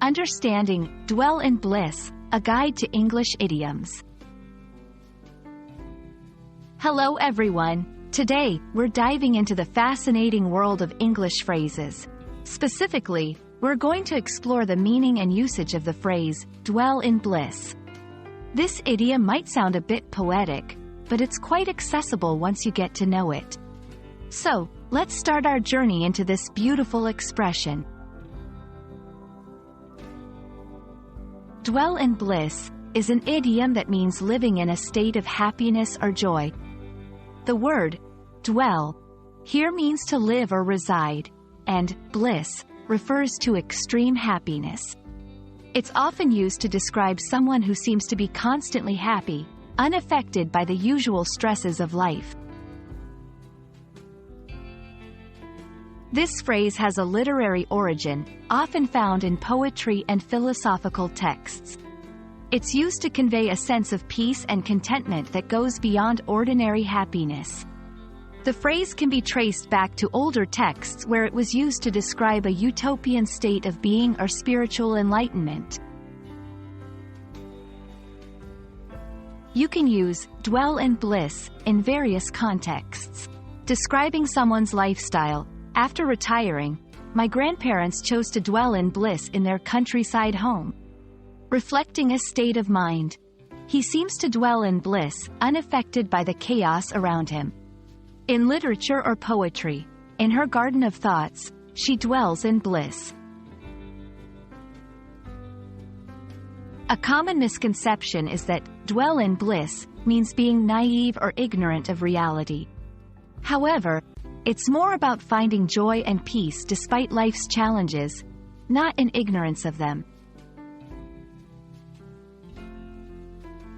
Understanding, Dwell in Bliss, a guide to English idioms. Hello everyone. Today, we're diving into the fascinating world of English phrases. Specifically, we're going to explore the meaning and usage of the phrase, dwell in bliss. This idiom might sound a bit poetic, but it's quite accessible once you get to know it. So, let's start our journey into this beautiful expression. Dwell in bliss is an idiom that means living in a state of happiness or joy. The word dwell here means to live or reside, and bliss refers to extreme happiness. It's often used to describe someone who seems to be constantly happy, unaffected by the usual stresses of life. This phrase has a literary origin, often found in poetry and philosophical texts. It's used to convey a sense of peace and contentment that goes beyond ordinary happiness. The phrase can be traced back to older texts where it was used to describe a utopian state of being or spiritual enlightenment. You can use dwell in bliss in various contexts. Describing someone's lifestyle. After retiring, my grandparents chose to dwell in bliss in their countryside home. Reflecting a state of mind. He seems to dwell in bliss, unaffected by the chaos around him. In literature or poetry, in her garden of thoughts, she dwells in bliss. A common misconception is that dwell in bliss means being naive or ignorant of reality. However, it's more about finding joy and peace despite life's challenges, not in ignorance of them.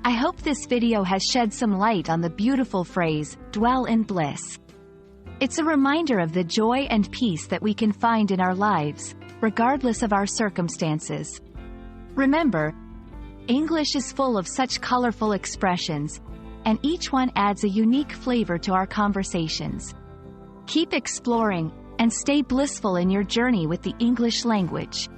I hope this video has shed some light on the beautiful phrase, dwell in bliss. It's a reminder of the joy and peace that we can find in our lives, regardless of our circumstances. Remember, English is full of such colorful expressions, and each one adds a unique flavor to our conversations. Keep exploring, and stay blissful in your journey with the English language.